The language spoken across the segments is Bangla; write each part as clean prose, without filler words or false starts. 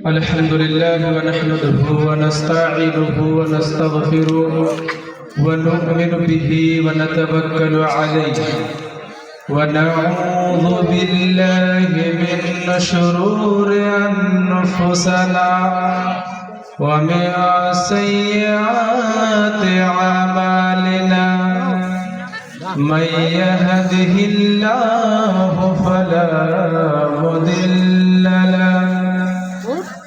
الحمد لله ونحمده ونستعينه ونستغفره ونؤمن به ونتوكل عليه ونعوذ بالله من شرور أنفسنا ومن سيئات أعمالنا من يهده الله فلا مضل له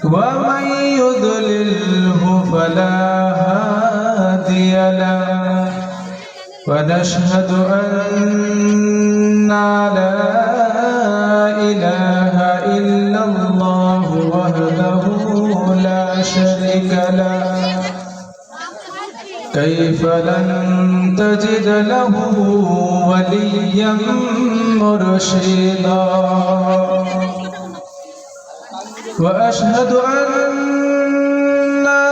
ومن يضلله فلا هادي له ونشهد أن لا إله إلا الله وحده لا شريك له كيف لن تجد له وليا مرشدا وأشهد أن لا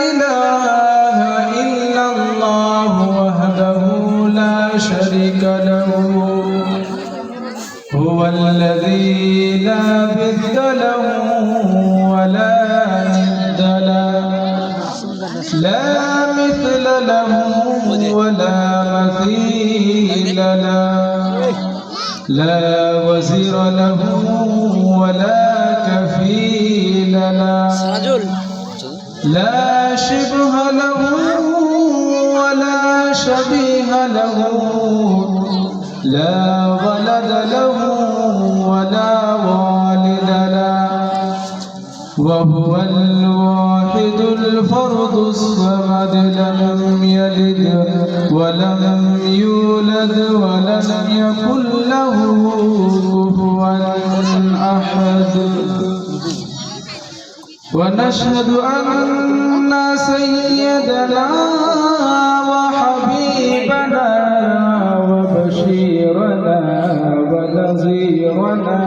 إله إلا الله وحده لا شريك له هو الذي لا ضد له ولا ند له لا مثل له ولا مثيل له لا وزير له ولا كفيل له لا شبه له ولا شبيه له لا ولد له ولا والد له وهو الواحد الفرد الصمد لم يلد ولم يولد ولم يكن له كفوا أحد ونشهد أن سيدنا وحبيبنا وبشيرنا ونذيرنا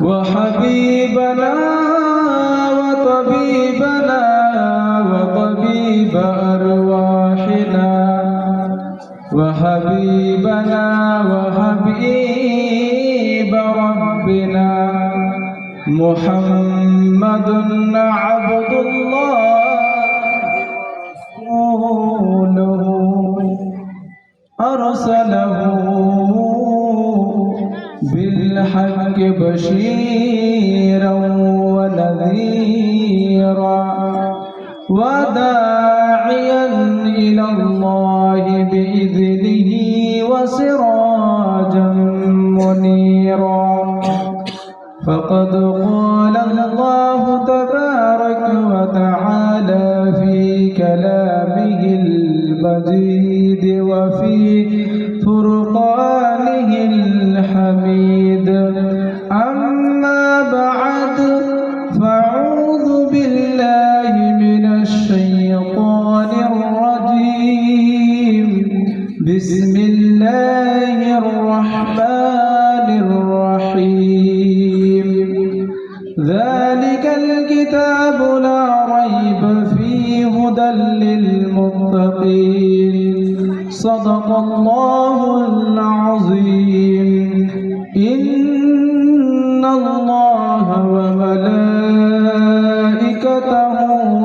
وحبيبنا وطبيبنا وطبيب أرواحنا وحبيبنا وحبيب ربنا محمد عبد الله ورسوله أرسله بالحق بشيرا ونذيرا وداعيا إلى الله بإذنه وسراجا منيرا فقد قال الله تبارك وتعالى في كلامه المجيد وفي فرقانه الحميد أما بعد فأعوذ بالله من الشيطان الرجيم بسم الله الرحمن الرحيم ذلك الكتاب لا ريب فيه هدى للمتقين صدق الله العظيم إن الله وملائكته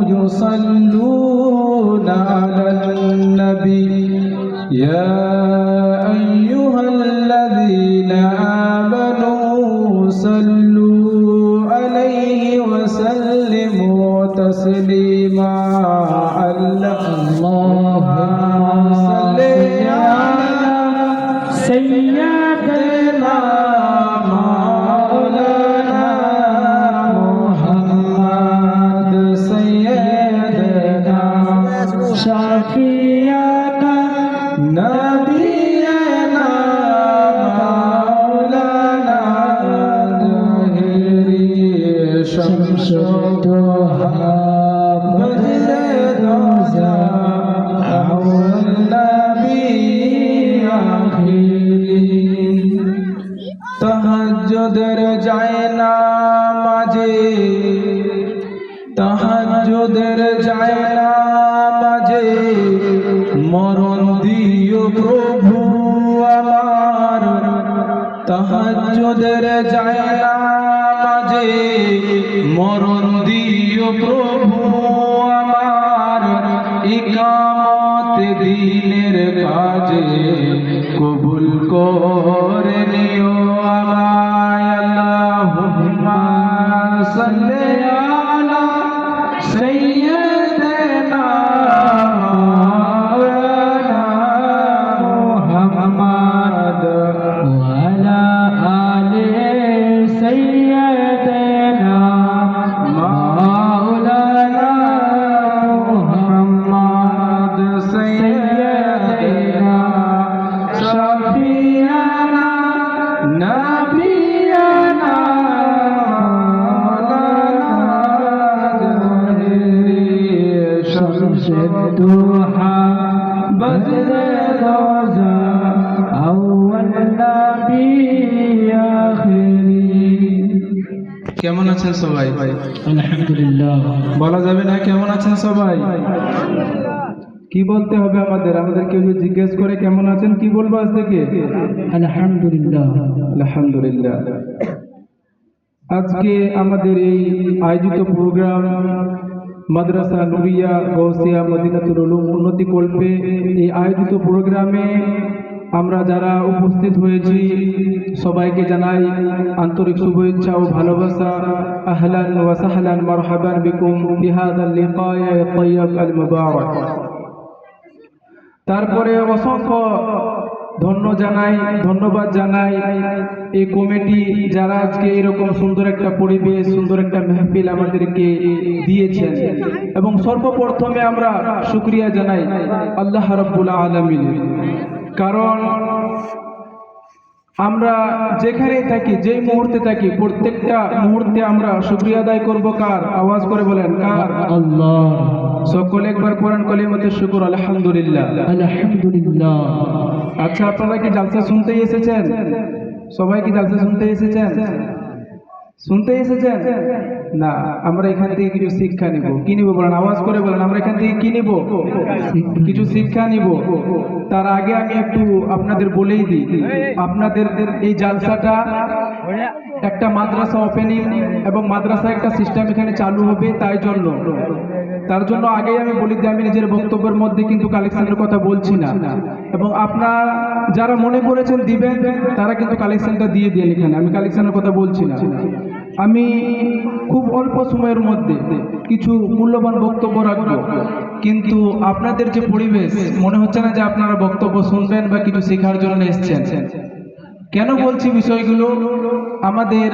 يصلون على النبي يا أيها الذين آمنوا صلوا عليه وسلموا تسليما اللهم صل على سيدنا مولانا محمد سيدنا شفيعنا نبينا مولانا ظهري شمس الضحى بدر তাহাজ্জুদের যায় না মাঝে তাহাজ্জুদের যায় না মাঝে মরণ দিও প্রভু আমার তাহাজ্জুদের যায় না মাঝে মরণ দিও প্রভু আমার ইকামত দিনের কাজে কবুল করে নিও আমায় আল্লাহুম্মা সাল্লি আলা সাইয়্যিদিনা মুহাম্মদ ওয়া আলা আলি সাইয়্যিদিনা মাওলানা মুহাম্মদ সাইয়্যিদিনা শাফিয়ানা নাবিয়ানা الضحى بدر روزا أول نبي آخري কেমন আছেন সবাই? আলহামদুলিল্লাহ। বলা যাবে না কেমন আছেন সবাই? কি বলতে হবে আমাদের কেউ যদি জিজ্ঞেস করে কেমন আছেন কি বলবো আজ থেকে? আলহামদুলিল্লাহ। আলহামদুলিল্লাহ। আজকে আমাদের এই আয়োজিত প্রোগ্রাম মাদ্রাসা নুরিয়া গৌসিয়া মদিনাতুল উলুম উন্নতি কল্পে এই আয়োজিত প্রোগ্রামে আমরা যারা উপস্থিত হয়েছি সবাইকে জানাই আন্তরিক শুভেচ্ছা ও ভালোবাসা। আহলান ওয়া সাহলান মারহাবান বিকুম বিহাদাল লিকায়া তাইয়্যিব আল মুবারাক। তারপরে অসংখ্য ধন্যবাদ জানাই এই কমিটি যারা আজকে এরকম সুন্দর একটা পরিবেশ সুন্দর একটা মেহফিল আমাদেরকে দিয়েছেন এবং সর্বপ্রথমে আমরা শুকরিয়া জানাই আল্লাহ রাব্বুল আলামিন। কারণ আমরা যেখানেই থাকি যেই মুহূর্তে থাকি প্রত্যেকটা মুহূর্তে আমরা শুকরিয়া আদায় করব কার? আওয়াজ করে বলেন কার? আল্লাহ। সকলে একবার কোরআন কালিমাতে শুকর আলহামদুলিল্লাহ। আলহামদুলিল্লাহ। আচ্ছা, আপনারা কি জালসা শুনতেই এসেছেন? সবাই কি জালসা শুনতে এসেছেন? শুনতে এসেছেন না? আমরা এখান থেকে কিছু শিক্ষা নিব। কি নিব বলেন? আওয়াজ করে বলেন। আমরা এখান থেকে কি নিব? কিছু শিক্ষা নিব। তার আগে আমি একটু আপনাদের বলেই দিই, আপনাদের এই জালসাটা একটা মাদ্রাসা ওপেনিং এবং মাদ্রাসা একটা সিস্টেম এখানে চালু হবে, তার জন্য আগেই আমি বলি যে আমি নিজের বক্তব্যের মধ্যে কিন্তু কালেকশনের কথা বলছি না, এবং আপনারা যারা মনে করেছেন দিবেন তারা কিন্তু কালেকশনটা দিয়ে দিয়ে এখানে, আমি কালেকশনের কথা বলছি না। আমি খুব অল্প সময়ের মধ্যে কিছু মূল্যবান বক্তব্য রাখবো, কিন্তু আপনাদের যে পরিবেশ মনে হচ্ছে না যে আপনারা বক্তব্য শুনবেন বা কিছু শেখার জন্য এসেছেন। কেন বলছি বিষয়গুলো? আমাদের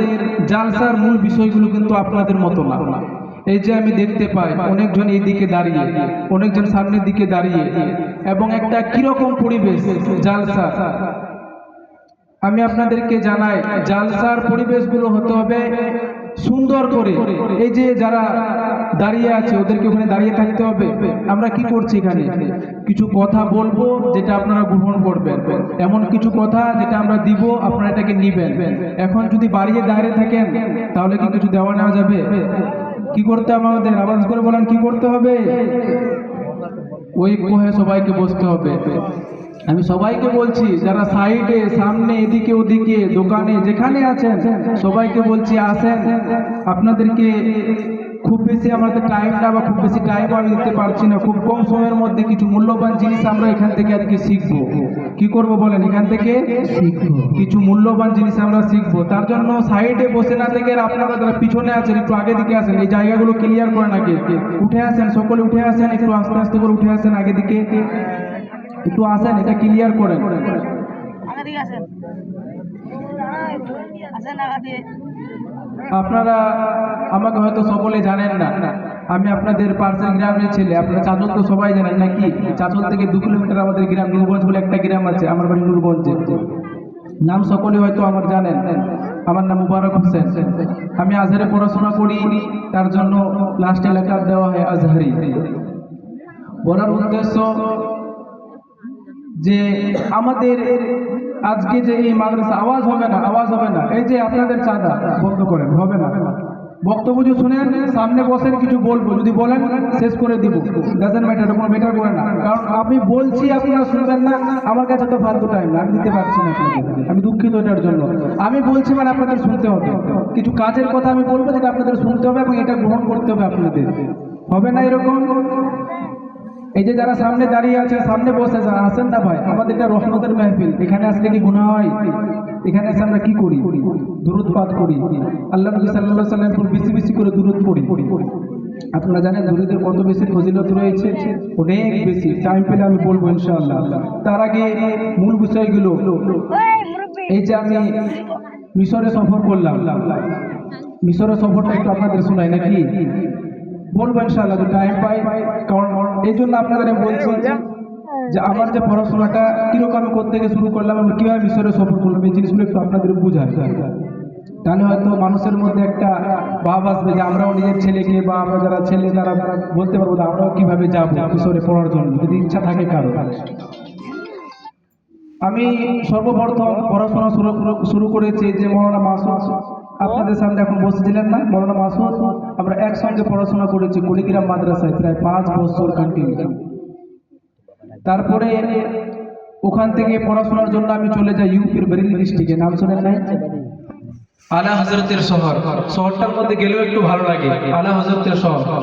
জালসার মূল বিষয়গুলো কিন্তু আপনাদের মতো না। এই যে আমি দেখতে পাই অনেকজন এই দিকে দাঁড়িয়ে, অনেকজন সামনের দিকে দাঁড়িয়ে, এবং একটা কিরকম পরিবেশ জালসা। আমি আপনাদেরকে জানাই জালসার পরিবেশগুলো হতে হবে সুন্দর করে। এই যে যারা দাঁড়িয়ে আছে ওদেরকে ওখানে দাঁড়িয়ে থাকতে হবে। আমরা কি করছি এখানে? কিছু কথা বলবো যেটা আপনারা গ্রহণ করবেন, এমন কিছু কথা যেটা আমরা দিব আপনারা এটাকে নিবেন। এখন যদি বাড়িয়ে দাঁড়িয়ে থাকেন তাহলে কি কিছু দেওয়া নেওয়া যাবে? কি করতে হবে আমাদের? আওয়াজ করে বলেন কি করতে হবে? ওই কোহে সবাইকে বসতে হবে। আমি সবাইকে বলছি যারা সাইডে সামনে এদিকে ওদিকে দোকানে যেখানে আছেন সবাইকে বলছি আসেন। আপনাদেরকে খুব বেশি আমাদের টাইম না, বা খুব বেশি টাইম আমি দিতে পারছি না, খুব কম সময়ের মধ্যে কিছু মূল্যবান জিনিস আমরা এখান থেকে আজকে শিখবো। কি করব বলেন? এখান থেকে শিখবো, কিছু মূল্যবান জিনিস আমরা শিখবো। তার জন্য সাইডে বসে না থেকে আপনারা যারা পিছনে আছেন একটু আগে দিকে আসেন, এই জায়গাগুলো ক্লিয়ার করেন, আগে উঠে আসেন, সকলে উঠে আসেন, একটু আস্তে আস্তে করে উঠে আসেন, আগে দিকে একটু আসেন, এটা ক্লিয়ার করেন। আপনারা আমাকে হয়তো সকলে জানেন না, আমি আপনাদের পার্সেল গ্রামের ছেলে। আপনারা চাচল তো সবাই জানেন নাকি? চাচল থেকে 2 কিলোমিটার আমাদের গ্রাম নূরগঞ্জ বলে একটা গ্রাম আছে, আমার বাড়ি নূরগঞ্জে। নাম সকলে হয়তো আমার জানেন, আমার নাম মুবারক হোসেন। আমি আজহারে পড়াশোনা করি, তার জন্য লাস্টে লেখা দেওয়া হয় আজহারি। বলার উদ্দেশ্য যে আমাদের আজকে যে এই মাদ্রাসা আওয়াজ হবে না, এই যে আপনাদের চাঁদা বন্ধ করেন, হবে না, বক্তব্য যদি শুনেন, সামনে বসেন, কিছু বলবো, যদি বলেন শেষ করে দিব, ডাজেন্ট ম্যাটার, কোনো ম্যাটার করে না। কারণ আমি বলছি আপনারা শুনবেন না, আমার কাছে তো ফালতু টাইম না, আমি দিতে পারছি না আপনাদের, আমি দুঃখিত এটার জন্য। আমি বলছি মানে আপনাদের শুনতে হবে, কিছু কাজের কথা আমি বলবো যেটা আপনাদের শুনতে হবে এবং এটা গ্রহণ করতে হবে আপনাদের, হবে না এরকম? এই যে যারা সামনে দাঁড়িয়ে আছে, সামনে বসে যারা আসেন না ভাই, আমাদের এটা রহমতের মেহফিল, এখানে আসলে কি গুনাহ হয়? এখানে এসে আমরা কি করি? দুরূদ পাঠ করি, আল্লাহ নবী সাল্লাল্লাহু আলাইহি ওয়াসাল্লামের উপর বেশি বেশি করে দুরূদ পড়ি। আপনারা জানেন দুরূদের কত বেশি ফজিলত রয়েছে, অনেক বেশি। টাইম পেলে আমি বলবো ইনশাআল্লাহ। তার আগে মূল বিষয়গুলো, এই যে আমি মিশরে সফর করলাম, মিশরের সফরটা একটু আপনাদের শোনাই নাকি? বলবো ইনশাআল্লাহ যদি টাইম পাই। কারণ এই জন্য আপনাদের আমি বলছি যে আমার যে পড়াশোনাটা কিরকম আমি কোত্থেকে শুরু করলাম, আমি কীভাবে মিশরে সফর করলাম, এই জিনিসগুলো একটু আপনাদের বুঝাই। তাহলে হয়তো মানুষের মধ্যে একটা ভাব আসবে যে আমরাও নিজের ছেলেকে বা আমরা যারা ছেলে তারা বলতে পারবো যে আমরাও কীভাবে যাবো মিশরে পড়ার জন্য, যদি ইচ্ছা থাকে কারো। আমি সর্বপ্রথম পড়াশোনা শুরু করেছি যে মৌলানা মাসুদ আপনাদের সামনে এখন বসেছিলেন না, মৌলানা মাসুদ, আমরা একসঙ্গে পড়াশোনা করেছি কুড়িগ্রাম মাদ্রাসায় প্রায় 5 বছর কন্টিনিউ। তারপরে ওখান থেকে পড়াশোনার জন্য আমি চলে যাই ইউপির বেরেলি ডিস্ট্রিক্টে, নাম শোনেন নাই? আলা হযরতের শহর, শহরটার মধ্যে গেলেও একটু ভালো লাগে, আলা হযরতের শহর।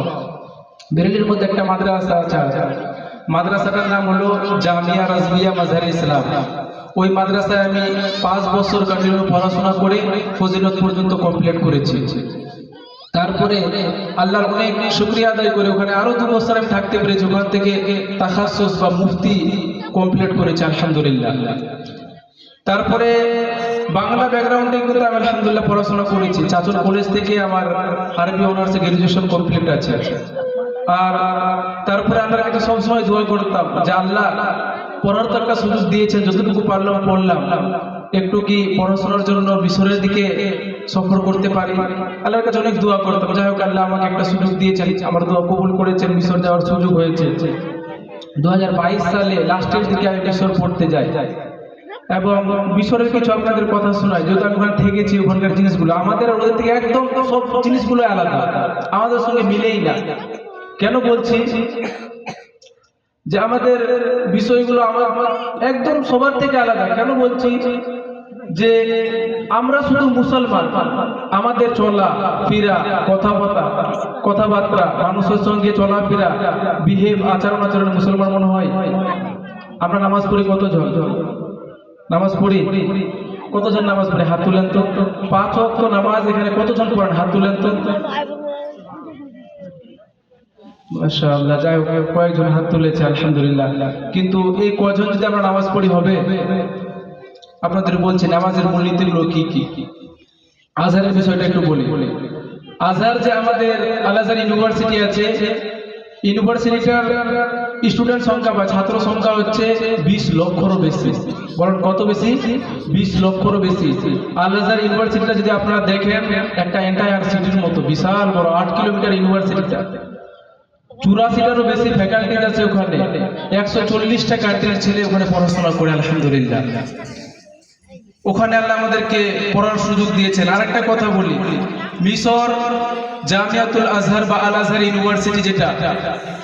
বেরেলির মধ্যে একটা মাদ্রাসা আছে, মাদ্রাসাটার নাম হলো জামিয়া রাজবিয়া মাজহার ইসলাম। ওই মাদ্রাসায় আমি 5 বছর কন্টিনিউ পড়াশোনা করে ফজিলত পর্যন্ত কমপ্লিট করেছি। তারপরে আল্লাহর অনেক শুকরিয়া আদায় করে ওখানে আরো 2 বছর আমি থাকতে পেরেছি, ওখান থেকে তাখাসসুস বা মুফতি কমপ্লিট করেছি আলহামদুলিল্লাহ। তারপরে বাংলা ব্যাকগ্রাউন্ডে কিন্তু আমি আলহামদুলিল্লাহ পড়াশোনা করেছি, চাচল কলেজ থেকে আমার আরবি অনার্সে গ্রাজুয়েশন কমপ্লিট আছে। আর তারপরে আমরা একটা সবসময় দোয়া করতাম যে আল্লাহ পড়ার তো একটা সুযোগ দিয়েছেন, যতটুকু পারলাম পড়লাম, একটু কি পড়াশোনার জন্য মিশরের দিকে সফর করতে পারি। আল্লাহর কাছে অনেক দোয়া করতাম, যাই হোক আল্লাহ আমাকে একটা সুযোগ দিয়েছেন, আমার দোয়া কবুল করেছেন, মিশর যাওয়ার সুযোগ হয়েছে। 2022 সালে লাস্টের দিকে আমি মিশর পড়তে যাই এবং মিশরের কিছু আপনাদের কথা শোনাই, যেহেতু আমি ওখানে থেকেছি, ওখানকার জিনিসগুলো আমাদের ওদের থেকে একদম সব জিনিসগুলো আলাদা, আমাদের সঙ্গে মিলেই না। কেন বলছি যে আমাদের বিষয়গুলো আমার একদম সবার থেকে আলাদা? কেন বলছি যে আমরা শুধু মুসলমান, আমাদের চলা ফিরা, কথাবার্তা, মানুষের সঙ্গে চলাফেরা, বিহেভ, আচরণ মুসলমান মনে হয়। আমরা নামাজ পড়ি কতজন? নামাজ পড়ি কতজন? নামাজ পড়ি হাত তুলেন তো। 5 ওয়াক্ত নামাজ এখানে কতজন পড়েন? হাত তুলেন তো। মাশাআল্লাহ, যাই হোক কয়েকজন হাত তুলেছে আলহামদুলিল্লাহ। কিন্তু এই কয়জন যদি আমরা নামাজ পড়ি হবে? আপনাদের বলছি নামাজের মূলনীতিগুলো কি কি। আজহারের বিষয়টা একটু বলি। আজহার যে আমাদের আল আজহার ইউনিভার্সিটি আছে, ইউনিভার্সিটিটার স্টুডেন্ট সংখ্যা বা ছাত্র সংখ্যা হচ্ছে 20 লক্ষেরও বেশি। বলেন কত বেশি? 20 লক্ষেরও বেশি। আল আজহার ইউনিভার্সিটিটা যদি আপনারা দেখেন একটা এন্টায়ার সিটির মতো বিশাল বড়, 8 কিলোমিটার ইউনিভার্সিটিটা, 84টারও বেশি ফ্যাকাল্টিজ আছে ওখানে, 140টা কান্ট্রির ছেলে ওখানে পড়াশোনা করে আলহামদুলিল্লাহ। ওখানে আল্লাহ আমাদেরকে পড়ার সুযোগ দিয়েছেন। আরেকটা কথা বলি, মিশর জামিয়াতুল আজহার বা আল আজহার ইউনিভার্সিটি যেটা,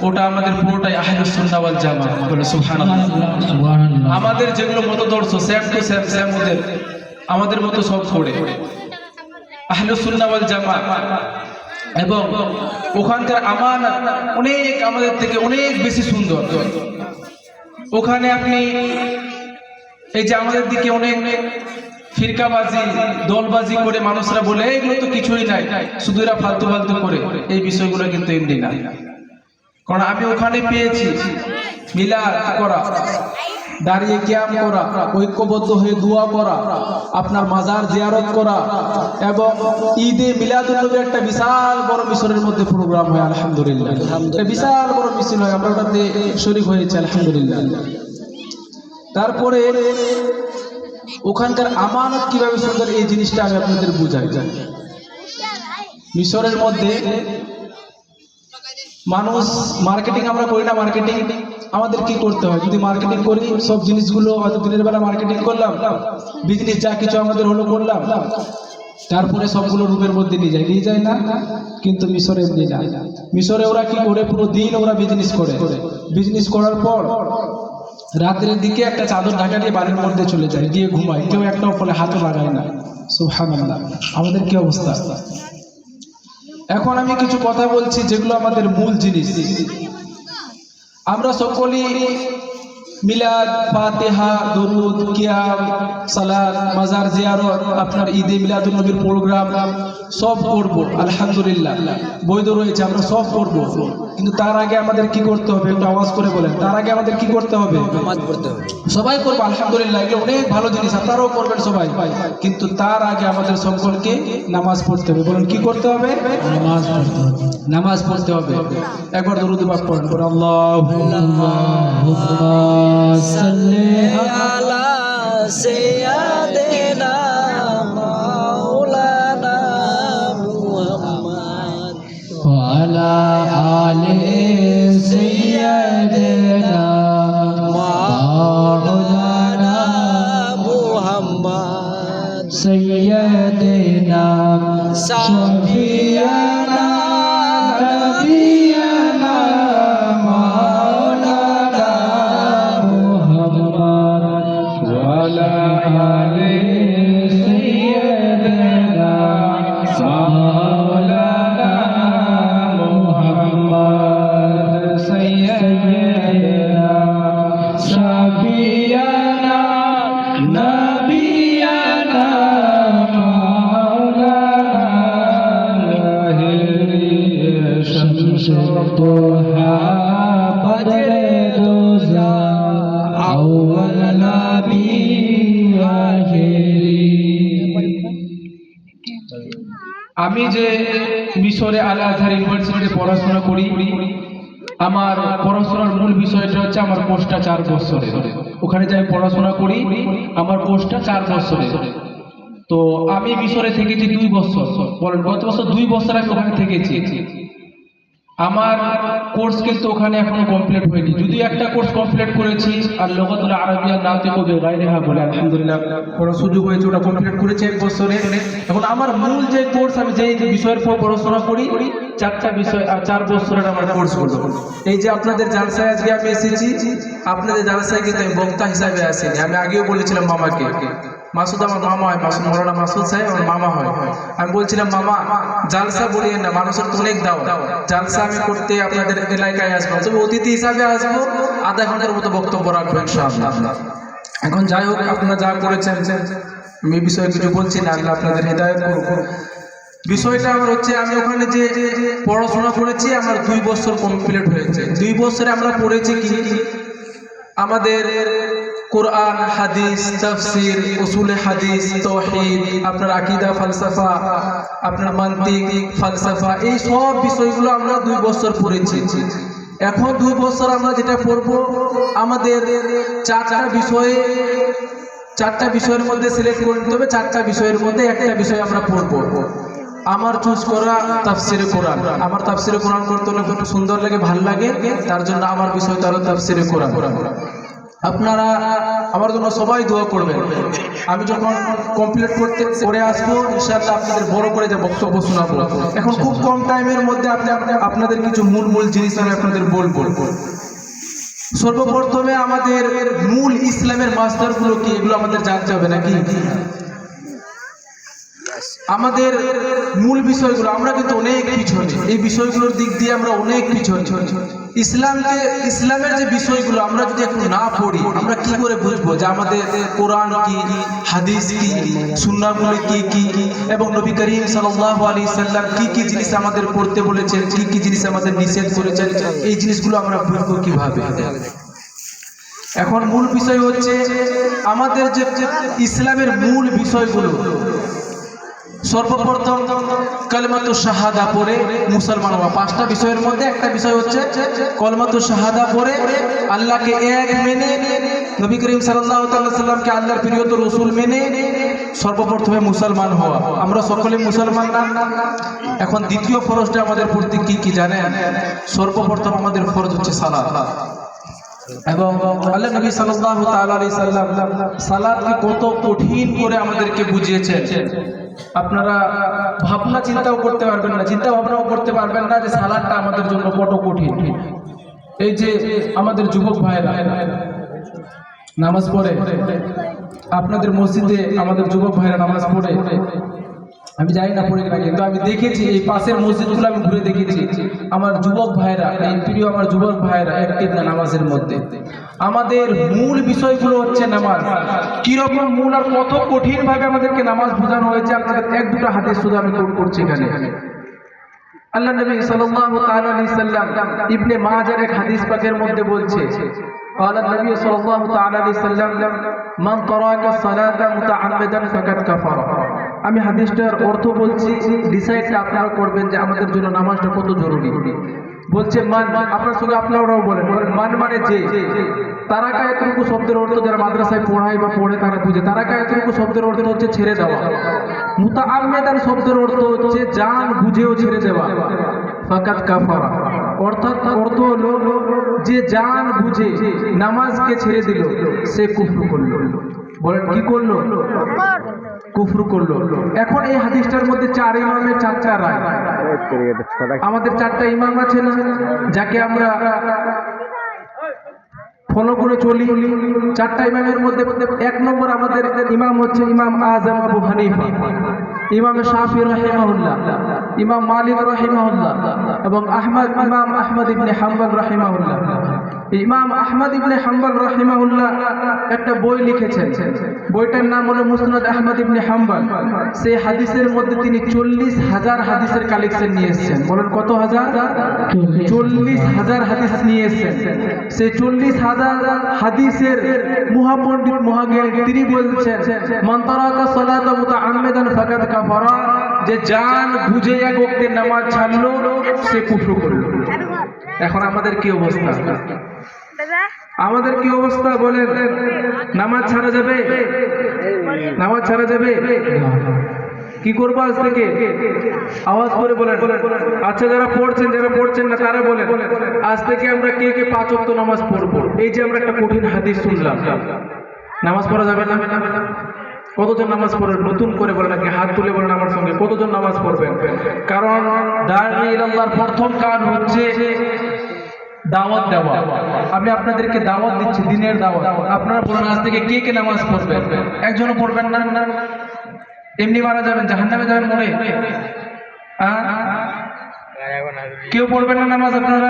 ওটা আমাদের পুরোটাই আহলুস সুন্নাহ ওয়াল জামাত। বলে সুবহানাল্লাহ। আমাদের যেগুলো মতদর্শ সেম টু সেম ওদের, আমাদের মতো সব পড়ে আহলুস সুন্নাহ ওয়াল জামাত। এবং ওখানকার আমানত অনেক আমাদের থেকে অনেক বেশি সুন্দর। ওখানে আপনি এই যে আমাদের দিকে অনেক ফিরকাবাজি, দলবাজি করে মানুষরা বলে এগুলো তো কিছুই নাই, শুধু এরা ফালতু করে, এই বিষয়গুলো কিন্তু এমনি না। কারণ আমি ওখানে পেয়েছি মিলাদ করা, দাঁড়িয়ে কিয়াম করা, ঐক্যবদ্ধ হয়ে দোয়া করা, আপনার মাজার জিয়ারত করা, এবং ঈদে মিলাদুন্নবী একটা বিশাল বড় মিশরের মধ্যে প্রোগ্রাম হয় আলহামদুলিল্লাহ। বিশাল বড় মিছিল হয়, আমরা ওটাতে শরীক হয়েছি আলহামদুলিল্লাহ। তারপরে ওখানকার আমানত কিভাবে সুন্দর, এই জিনিসটা আমি আপনাদের বুঝাই। মিশরের মধ্যে মানুষ মার্কেটিং আমরা করি না, মার্কেটিং আমাদের কি করতে হয়? যদি মার্কেটিং করি সব জিনিসগুলো হয়তো দিনের বেলা মার্কেটিং করলাম, বিজনেস যা কিছু আমাদের হলো করলাম, তারপরে সবগুলো রুমের মধ্যে নিয়ে যায় না? কিন্তু মিশরে এমনি না। মিশরে ওরা কি করে, পুরো দিন ওরা বিজনেস করার পর রাতের দিকে একটা চাদর ঢাকা দিয়ে বাড়ির মধ্যে চলে যায়, গিয়ে ঘুমায়, কেউ একটাও ফলে হাতও লাগায় না। সুবহানাল্লাহ, আমাদের কি অবস্থা? এখন আমি কিছু কথা বলছি যেগুলো আমাদের মূল জিনিস। আমরা সকলেই মিলাদ, ফাতিহা, দরুদ, কিয়াম, সালাত, মাজার জিয়ারত, আপনার ঈদে মিলাদুন নবীর প্রোগ্রাম সব করব, আলহামদুলিল্লাহ বৈধ রয়েছে, আমরা সব করব। কিন্তু তার আগে আমাদের কি করতে হবে? একটু আওয়াজ করে বলেন, তার আগে আমাদের কি করতে হবে? নামাজ পড়তে হবে। সবাই করবো আলহামদুলিল্লাহ, এগুলো অনেক ভালো জিনিস, আপনারাও করবেন সবাই। কিন্তু তার আগে আমাদের সকলকে নামাজ পড়তে হবে। বলেন কি করতে হবে? নামাজ পড়তে হবে। একবার দরুদ পাক পড়েন, اللهم صل আলা সাইয়্যিদিনা মাওলানা মুহাম্মদ وعلى آل سيدنا মাওলানা মুহাম্মদ سيدنا সাফিয়ানা نبينا مولانا محمد وعلى آل سيدنا مولانا محمد سيدنا شفيعنا نبينا مولانا شمس الضحى بدر دوزا أول نبي آخري আমি যে মিশরে আল আজহার ইউনিভার্সিটিতে পড়াশোনা করি, আমার পড়াশোনার মূল বিষয়টা হচ্ছে আমার কোর্সটা 4 বছরের। ওখানে যে আমি পড়াশোনা করি, আমার কোর্সটা 4 বছরের। তো আমি মিশরে থেকেছি 2 বছর। বলেন গত বছর 2 বছর আমি ওখানে থেকেছি। আমার কোর্স কিন্তু ওখানে এখনো কমপ্লিট হয়নি, যদিও একটা কোর্স কমপ্লিট করেছি, আর লুগাতুল আরাবিয়া নাতিকু বিগাইরিহা বলে আলহামদুলিল্লাহ পড়ার সুযোগ হয়েছে, ওটা কমপ্লিট করেছি 1 বছরে। এখন আমার মূল যে কোর্স, আমি যেই বিষয়ের উপর পড়াশোনা করি, 4টা বিষয় আর 4 বছরের আমার কোর্স হলো। এই যে আপনাদের জালসায় আজকে আমি এসেছি, আপনাদের জালসায় কিন্তু আমি বক্তা হিসাবে আসিনি। আমি আগেও বলেছিলাম মামাকে, মাসুদ আমার মামা হয়, মাসুদ মৌলানা মাসুদ সাহেব আমার মামা হয়। আমি বলছিলাম মামা জালসা বলিয়ে না, মানুষের তো অনেক দাও, জালসা আমি করতে আপনাদের এলাকায় আসবো, তবে অতিথি হিসাবে আসবো, আধা ঘন্টার মতো বক্তব্য রাখবো ইনশাআল্লাহ। এখন যাই হোক, আপনারা যা করেছেন আমি এই বিষয়ে কিছু বলছি না, আল্লাহ আপনাদের হেদায়েত করুন। বিষয়টা আমার হচ্ছে, আমি ওখানে যে পড়াশোনা করেছি আমার 2 বছর কমপ্লিট হয়েছে। 2 বছরে আমরা পড়েছি কি, আমাদের কোরআন, হাদিস, তাফসীর, উসুলে হাদিস, তাওহীদ, আপনার আকীদা, ফালসাফা, আপনার মানতিক, ফালসাফা, এই সব বিষয়গুলো আমরা 2 বছর পড়েছি। এখন 2 বছর আমরা যেটা পড়ব, আমাদের 4টা বিষয়ের মধ্যে সিলেক্ট করতে হবে। 4টা বিষয়ের মধ্যে একটা বিষয় আমরা পড়ব। আমার চুজ করা তাফসিরে কোরআন। আমার তাফসিরে কোরআন করতে হলে খুব সুন্দর লাগে, ভালো লাগে, তার জন্য আমার বিষয়টা হলো তাফসিরে কোরআন। আপনারা আমার জন্য সবাই দোয়া করবেন। আমি যখন কমপ্লিট করে আসবো ইনশাআল্লাহ আপনাদের বড় করে যে বক্তব্য শোনাবো। এখন খুব কম টাইমের মধ্যে আপনাদের কিছু মূল জিনিস আমি আপনাদের বলবো। সর্বপ্রথমে আমাদের মূল ইসলামের মাসদারগুলো কি, এগুলো আমাদের জানতে হবে নাকি? আমাদের মূল বিষয়গুলো, আমরা কিন্তু অনেক পিছনে, এই বিষয়গুলোর দিক দিয়ে আমরা অনেক পিছনে। ইসলামের যে বিষয়গুলো আমরা যদি একটু না পড়ি, আমরা কি করে বুঝবো যে আমাদের কোরআন কি, হাদিস কি, সুন্নাহগুলো কি কি, এবং নবী করিম সাল্লাল্লাহু আলাইহি সাল্লাম কি কি জিনিস আমাদের পড়তে বলেছেন, কি কি জিনিস আমাদের নিষেধ করেছেন, এই জিনিসগুলো আমরা বুঝবো কিভাবে? এখন মূল বিষয় হচ্ছে আমাদের যে ইসলামের মূল বিষয়গুলো। সর্বপ্রথম কালিমাতু শাহাদা পড়ে মুসলমান হওয়া। 5টা বিষয়ের মধ্যে একটা বিষয় হচ্ছে কালিমাতু শাহাদা পড়ে আল্লাহকে এক মেনে, নবী করিম সাল্লাল্লাহু আলাইহি সাল্লামকে আল্লাহর প্রিয় রাসূল মেনে সর্বপ্রথমে মুসলমান হওয়া। আমরা সকলে মুসলমান না? এখন দ্বিতীয় ফরজটা আমাদের প্রতি কি কি জানেন? সর্বপ্রথম আমাদের ফরজ হচ্ছে সালাত। এবং আল্লাহ নবী সাল্লাল্লাহু তাআলা আলাইহি সাল্লাম সালাতকে কত কঠিন করে আমাদেরকে বুঝিয়েছেন। আপনারা ভাবনা চিন্তাও করতে পারবেন না, চিন্তা ভাবনাও করতে পারবেন না যে সালাদটা আমাদের জন্য কত কঠিন। এই যে আমাদের যুবক ভাইরা নামাজ পড়ে, আপনাদের মসজিদে আমাদের যুবক ভাইরা নামাজ পড়ে, আমি জানি না পড়ে কিনা, কিন্তু আমি দেখেছি এই পাশের মসজিদগুলো আমি ঘুরে দেখেছি, আমার যুবক ভাইরা, এই প্রিয় আমার যুবক ভাইরা অ্যাক্টিভ না নামাজের মধ্যে। আমাদের মূল বিষয়গুলো হচ্ছে নামাজ, কিরকম মূল আর কত কঠিন ভাবে আমাদেরকে নামাজ বোঝানো হয়েছে। আপনাদের এক দুটো হাদিস শুধু আমি কোট করছি এখানে। আল্লাহ নবী সাল্লাল্লাহু তাআলা আলাইহি সাল্লাম ইবনে মাজার এক হাদিস পাকের মধ্যে বলছে, قال النبي صلى الله تعالى عليه وسلم من ترك الصلاة متعمدا فقد كفر। আমি হাদিসটার অর্থ বলছি, ডিসাইডটা আপনারা করবেন যে আমাদের জন্য নামাজটা কত জরুরি। বলছে মান, আপনার সঙ্গে আপনারাও বলেন মান মানে যে। তারাকা এতটুকু শব্দের অর্থ যারা মাদ্রাসায় পড়ায় বা পড়ে তারা বুঝে। তারাকা এতটুকু শব্দের অর্থ হচ্ছে ছেড়ে দেওয়া। মুতাআম্মিদান শব্দের অর্থ হচ্ছে জান বুঝেও ছেড়ে দেওয়া। ফাকাত কাফারা অর্থাৎ অর্থ হলো যে জান বুঝে নামাজকে ছেড়ে দিল সে কুফর করলো। বলেন কি করলো? কুফর করলো। এখন এই হাদিসটার মধ্যে চার ইমামের চারটা রায়। আমাদের চারটা ইমাম আছে না, যাকে আমরা ফলো করে চলি। চারটা ইমামের মধ্যে এক নম্বর আমাদের ইমাম হচ্ছে ইমাম আজম আবু হানিফা, ইমাম শাফি রাহিমাহুল্লাহ, ইমাম মালিক রাহিমাহুল্লাহ এবং ইমাম আহমদ ইবনে হাম্বল রাহিমাহুল্লাহ। ইমাম আহমদ ইবনে হাম্বল রাহিমাহুল্লাহ একটা বই লিখেছেন, বইটার নাম হলো মুসনাদ আহমদ ইবনে হাম্বল। সেই হাদিসের মধ্যে তিনি 40,000 হাদিসের কালেকশন নিয়ে এসেছেন। বলেন কত হাজার? 40,000 হাদিস নিয়ে এসেছেন। সেই 40,000 হাদিসের মহাপণ্ডিত মহাজ্ঞানী তিনি বলছেন, মান তারাকা সালাতা মুতাআম্মিদান ফাকাদ কাফারা, যে জান বুঝে এক ওয়াক্তের নামাজ ছাড়লো সে কুফর করলো। এখন আমাদের কি অবস্থা? আমাদের কি অবস্থা বলেন? নামাজ ছাড়া যাবে? নামাজ ছাড়া যাবে? কি করবো আজ থেকে? আওয়াজ করে বলেন। আচ্ছা যারা পড়ছেন না তারা বলেন, আজ থেকে আমরা কে কে 5 ওয়াক্ত নামাজ পড়বো? এই যে আমরা একটা কঠিন হাদিস শুনলাম, নামাজ পড়া যাবে না? কতজন নামাজ পড়বেন? নতুন করে বলেন, নাকি হাত তুলে বলেন আমার সঙ্গে, কতজন নামাজ পড়বেন? কারণ দাঈ ইলাল্লাহর প্রথম কাজ হচ্ছে দাওয়াত দেওয়া। আমি আপনাদেরকে দাওয়াত দিচ্ছি, দিনের দাওয়াত। আপনারা বলুন আজ থেকে কে কে নামাজ পড়বেন? একজনও পড়বেন না? এমনি মারা যাবেন, জাহান্নামে যাবেন মনে? কেউ পড়বেন না নামাজ? আপনারা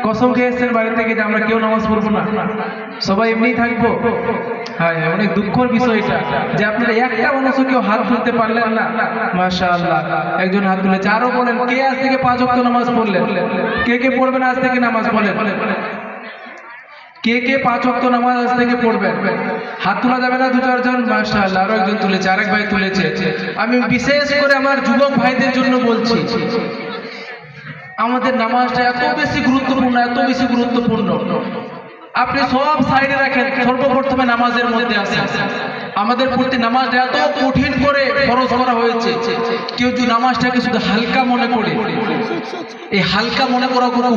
কসম খেয়ে এসেছেন বাড়ি থেকে যে আমরা কেউ নামাজ পড়বো না, সবাই এমনিই থাকবো? হ্যাঁ, অনেক দুঃখের বিষয় এটা যে আপনারা একটা মানুষও কেউ হাত তুলতে পারলেন না। মাশাআল্লাহ, একজন হাত তুলেছে। আরো বলেন কে আজ থেকে 5 ওয়াক্ত নামাজ পড়লেন? কে কে পড়বেন আজ থেকে নামাজ? বলেন কে কে 5 ওয়াক্ত নামাজ আজ থেকে পড়বেন? হাত তোলা যাবে না? 2-4 জন। মাশাআল্লাহ, আরো একজন তুলেছে, আরেক ভাই তুলেছে। আমি বিশেষ করে আমার যুবক ভাইদের জন্য বলছি, আমাদের নামাজটা এত বেশি গুরুত্বপূর্ণ, এত বেশি গুরুত্বপূর্ণ। আপনি সব সাইডে রাখেন, সর্বপ্রথমে নামাজের মধ্যে আসেন। আমাদের প্রতি নামাজটা এত কঠিন করে ফরজ করা হয়েছে। কেউ যদি নামাজটাকে শুধু হালকা মনে করে, এই হালকা মনে করা কোনো